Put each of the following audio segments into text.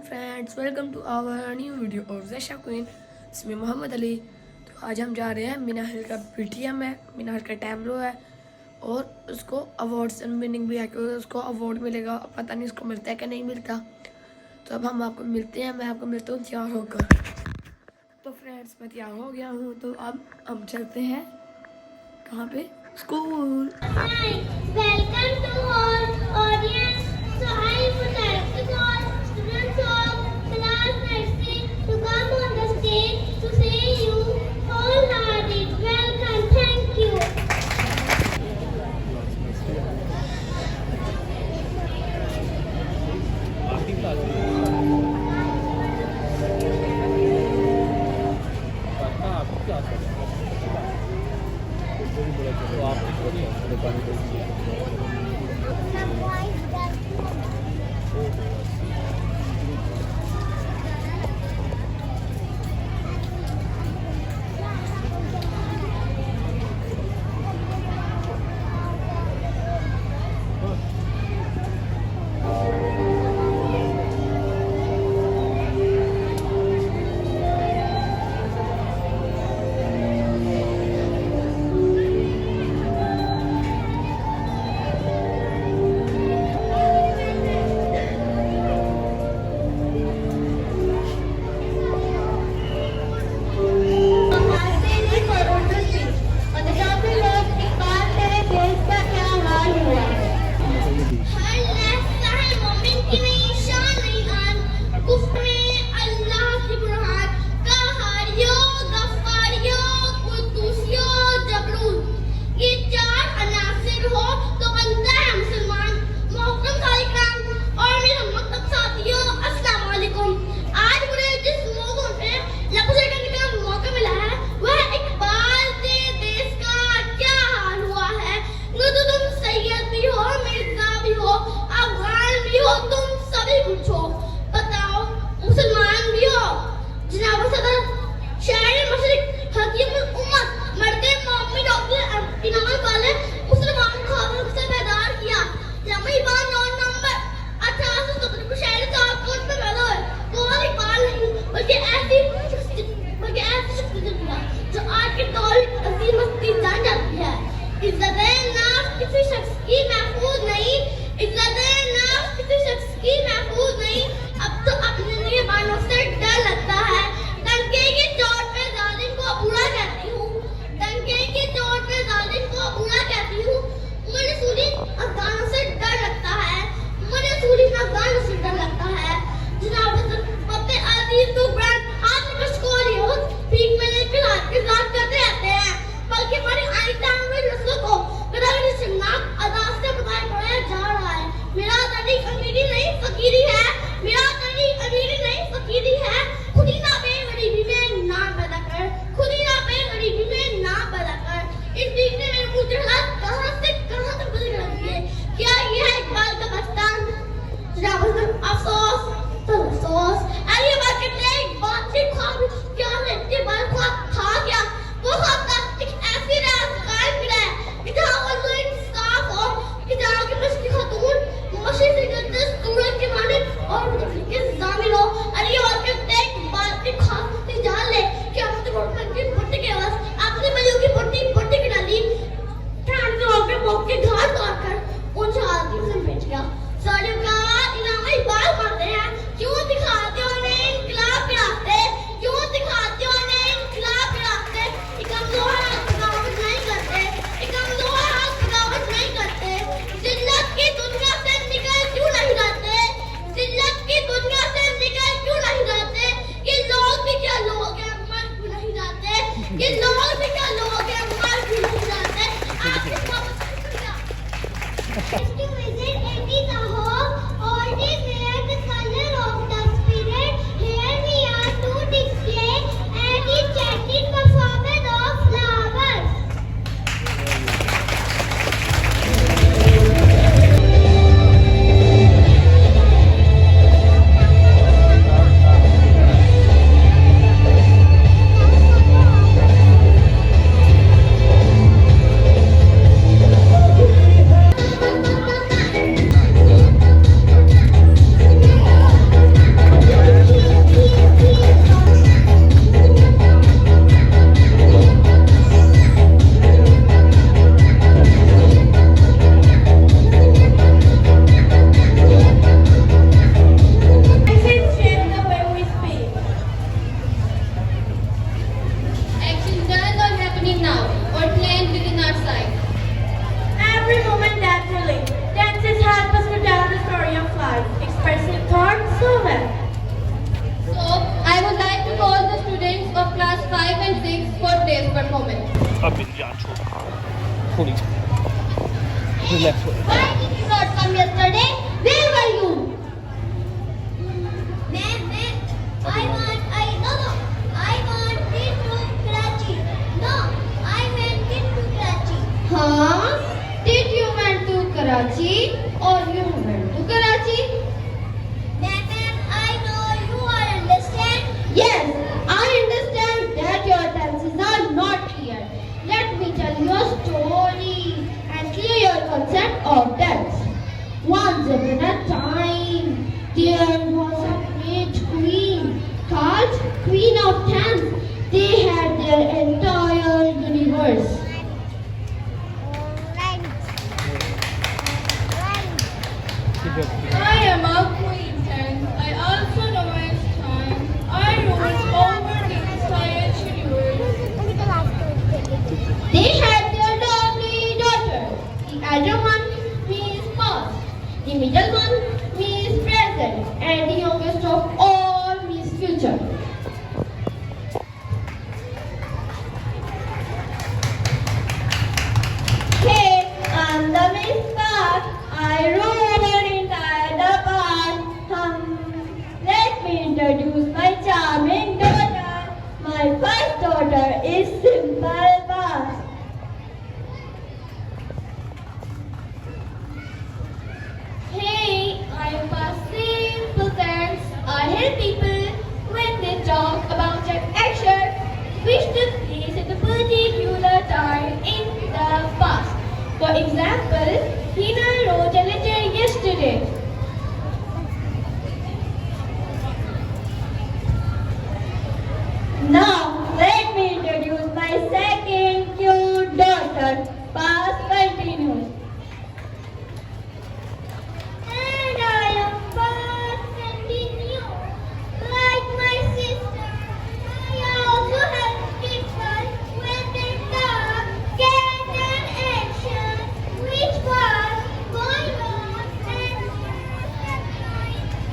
Friends, welcome to our new video of Jaisha queen. इसमें मोहम्मद अली। तो आज हम जा रहे हैं मीना हिल का पीटीएम है, मीना हिल का टैमलो है और उसको अवार्ड विनिंग भी है क्योंकि उसको अवार्ड मिलेगा। पता नहीं उसको मिलता है कि नहीं मिलता। तो अब हम आपको मिलते हैं, मैं आपको मिलता हूँ तैयार होकर। तो फ्रेंड्स, मैं तैयार हो गया हूँ, तो अब हम चलते हैं कहाँ पे, school. Welcome to all audience. So I would like to call students of class nursery to come on the stage to say you all are it. Welcome. Thank you. what lay within our sight. Every moment that we live, dances help us to tell the story of life, expressing thoughts so well. So, I would like to call the students of class 5 and 6 for today's performance. अब मेरी जान छोड़ थोड़ी relax हो Why did you not come yesterday? Where were you? I wanted to Karachi. No, I went to Karachi. Huh? Did you went to Karachi or you went to Karachi? Ma'am, I know you all understand. Yes, I understand that your tenses are not clear. Let me tell you a story and clear your concept of tense. Once upon a time, there was a great queen called Queen of Tense. They had their entire universe. I am a queen and I also know its time. I rule over the entire universe. They had their lovely daughter. The elder one means past, the middle one means present, and the youngest of all means future. Hey, I'm the Miss Past. I rule over entire the past. Let me introduce my charming daughter. My first daughter is Simple Past. Hey, I'm a simple tense. I help people when they talk about an action which took place at a particular time in the past. For example, Hina wrote a letter yesterday. Now, let me introduce my second cute daughter, past continuous. And I am fast continue. Like my sister, I also help people when they talk, get an action, which was going on and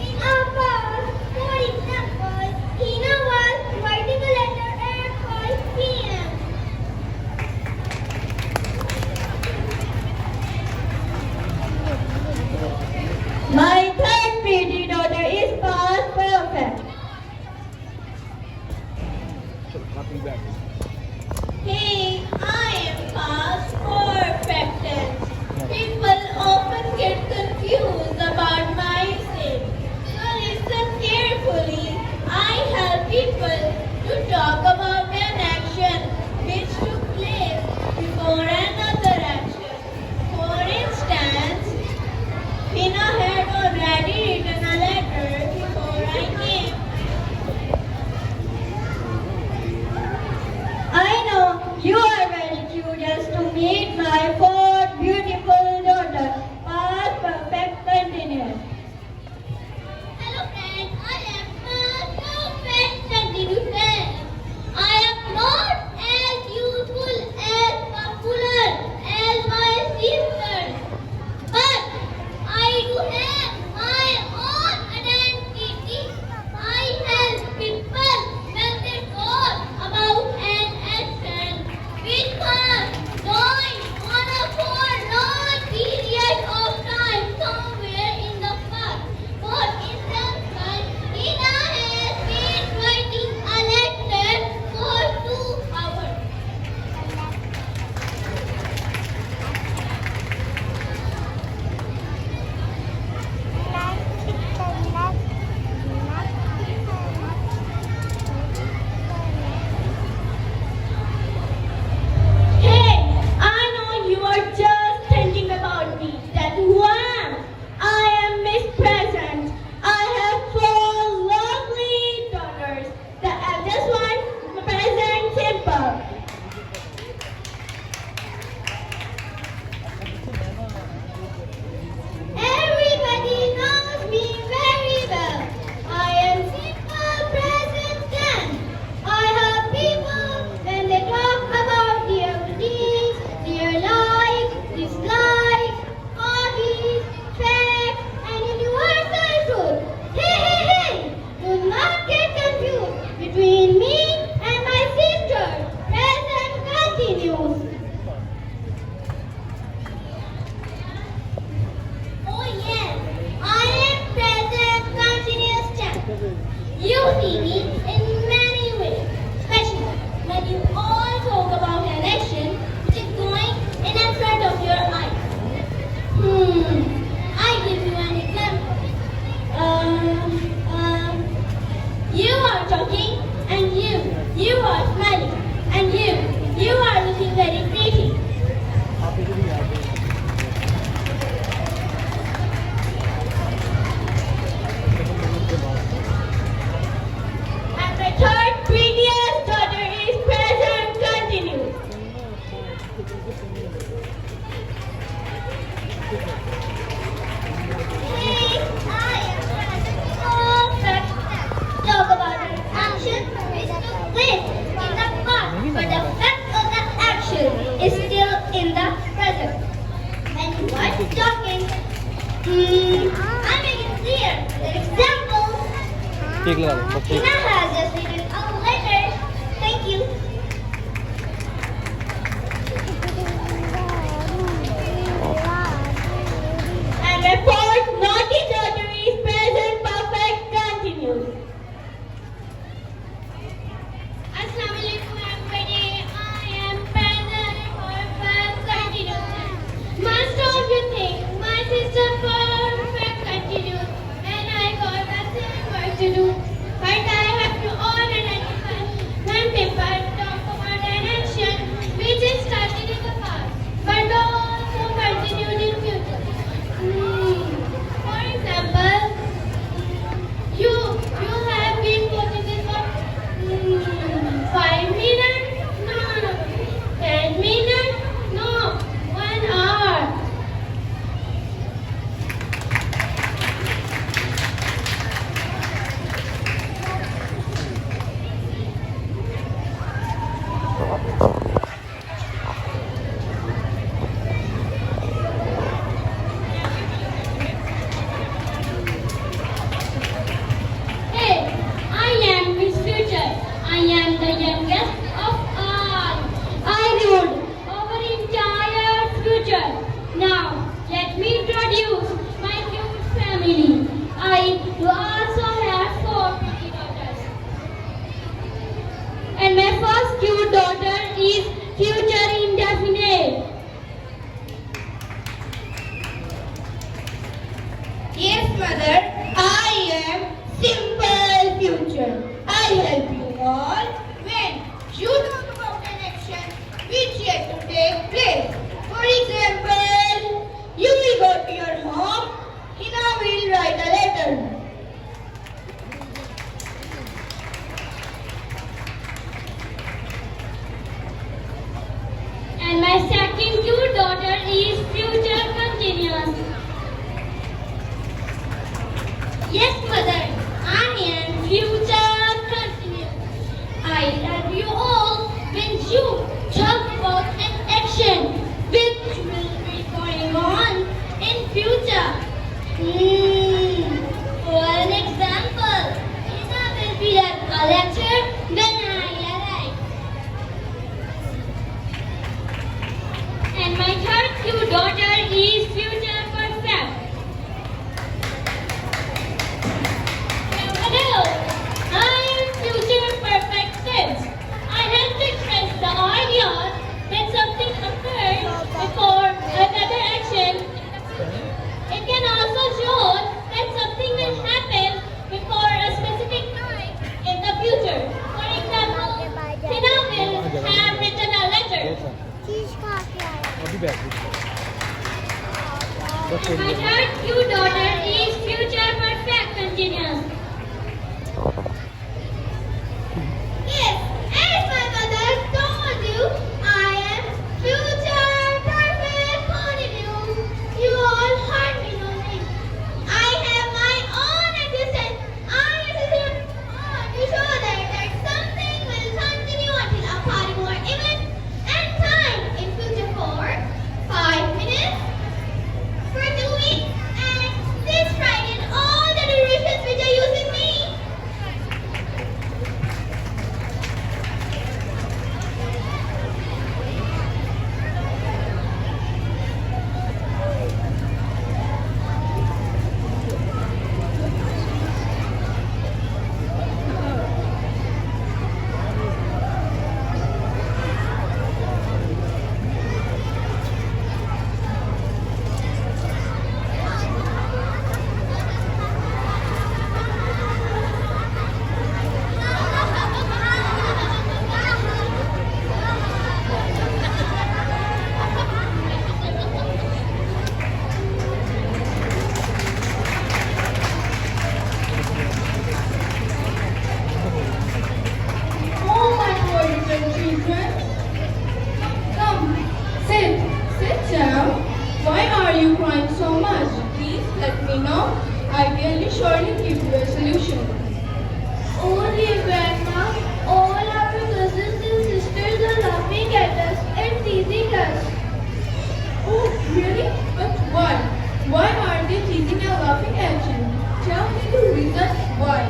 in our past. For example, Hina was writing a letter at 5 p.m. My third pretty daughter is past perfect. चलो हाथ बैठ Hey, I am past perfect tense. People often get confused about my state. So listen carefully. I help people to talk about an action which took place before another action. For instance, Hina had already written a letter before I came. I know you are very curious to meet my fourth beautiful daughter, past perfect continuous. Hello friends, I am perfect continuous. I am not as useful as popular as my sisters, but I do have my own identity. I help people when they talk about an action which was going on for a long period of time somewhere in the past. For instance, Hina has been writing a letter for 2 hours. Hey, I know you are just thinking about me. That's who I am. I am Miss Present. I have four lovely daughters. The eldest one, Present Simple. Everybody knows me very well. I am simple present tense. I help people when they talk about their routine break लगा दो बस Hina has just written a letter. Thank you. And my fourth naughty daughter is present perfect continues. Assalamualaikum everybody. I am present perfect continuous. Most of you think my sister perfect continuous and I got nothing work to do. But I have to own and identify when people talk about an action which is started in the past but also continued in future. For example, you have been watching this for 5 minutes? No. 10 minutes? No. 1 hour. Hey, I am Miss Future. I am the youngest of all. I ruled our entire future. Now, let me introduce my cute family. I also have 4 pretty daughters. And my first cute daughter is Future Indefinite. Yes, mother, I am Simple Future. I help you all when you talk about an action which yet to take place. For example, you will go to your home, Hina will write a letter. And my second cute daughter is Future Continuous. Yes, mother, I am Future Continuous. I help you all when you talk about an action which will be going on in future. For an example, Hina will be at a lecture when I arrive. And my third cute daughter is Future Perfect. Hello, I am Future Perfect Tense. I have to express the idea that something occurred before another action. It can also show that something will happen before a specific time in the future. For example, Hina will have written a letter. अभी बैठ बस My third cute daughter is Future Perfect Continuous. Yes, as my mother told you, I am Future Perfect Continuous. You all heard me know this. I have my own existence. I exist to show that something will continue until a particular event and time in future for 5 minutes, for 2 weeks, and 6 Friday and all the durations which are using me. Oh my God, little children. Come, sit down. Why are you crying so much? Please let me know. I will surely give you a solution. Oh dear Grandma, all our cousins and sisters are laughing at us and teasing us. Oh, really? But why? Why are they teasing and laughing at you? Tell me the reason why.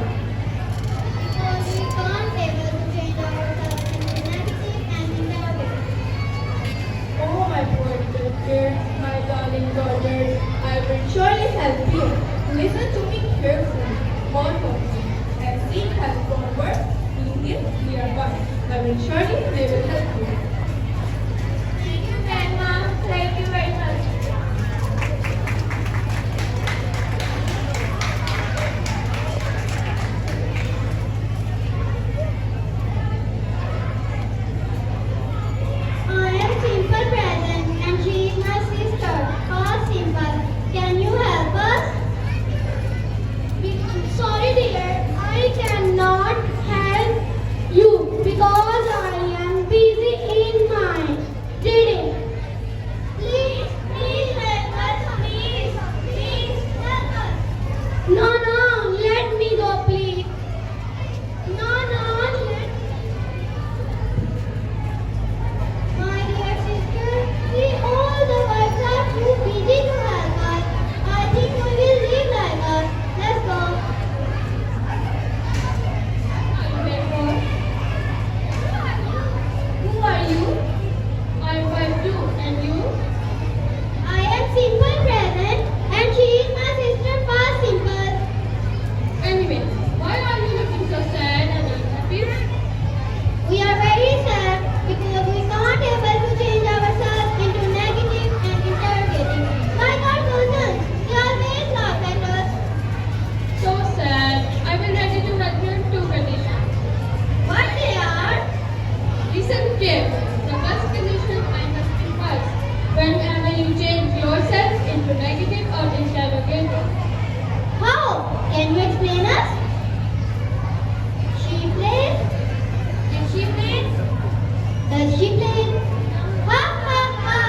will surely they will help you. Thank you, Grandma. Thank you very much. I am Simple present and she is my sister. Call Simple. Can you help us? Sorry dear, I cannot help you because I am busy in my reading. Please, please help us, please. Please help us. No, let me go, please. No, let my dear sister, see all the words are too busy to help us. I think we will leave like us. Let's go. Who are you? I'm 5'2", and you? I am Simple present and she is my sister past Simple. Anyway, why are you looking so sad and unhappy? We are very sad because we can't able to change ourselves into negative and interrogating. Like our cousins, they always laugh at us. So sad. I will ready to help you in 2 conditions. What they are? Listen carefully. The first condition I must impulse. Whenever you change yourself into negative or interrogative. How? Can you explain us? She plays. Did she play? Does she play? Ha ha ha!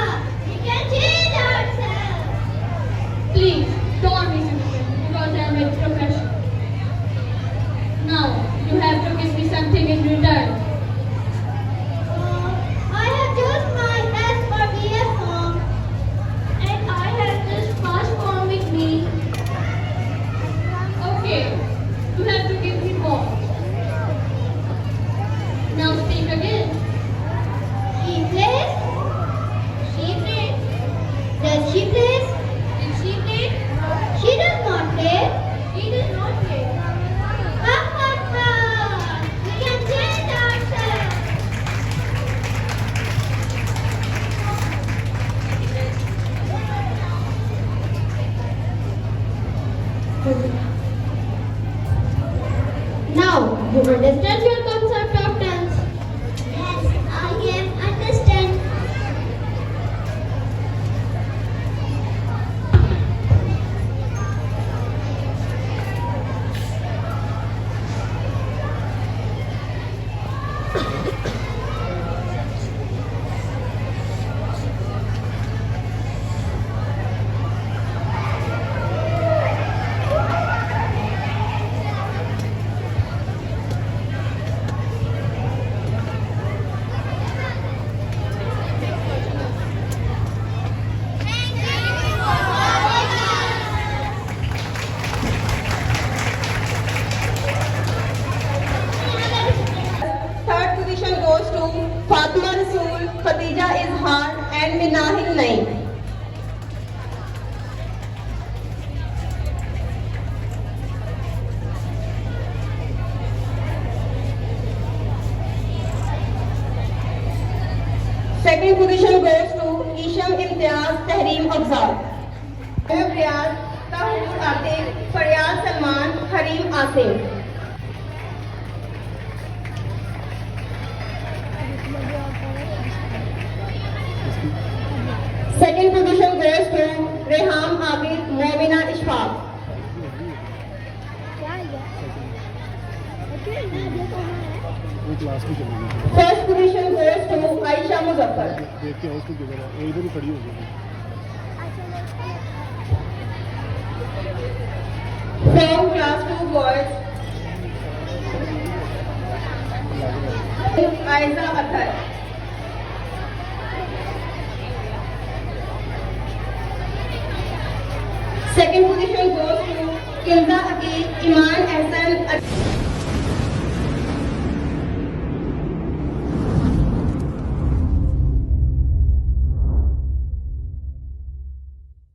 We can change ourselves. Please, don't listen to me because I am a professional. Now, you have to give me something in return. I have just my S for BS form and I have this first form with me. Okay, you have to give me more. Now speak again. She plays. She plays. Does she play? Did she play? She does not play. She did not play. Ha ha ha! We can change ourselves. Now, you understand your concept of dance? Yes, I am understand. Third position goes to Fatima Rasool, Khatija Izhar and Minahil Naeem. Second position goes to Isham Imtiaz, Tahreem Afzal. Ayub Riyaz, Tahir Atif, Faryaz Salman, Kareem Asim. Second position goes to Reham Abid, Momina Ishfaq. वो class में चली गई First position goes to Aisha Muzaffar. देख के उसको किधर है वो इधर ही खड़ी हो गई From class 2 boys, Aiza Athar. Second position goes to Kilza Aqil, Iman Ahsan.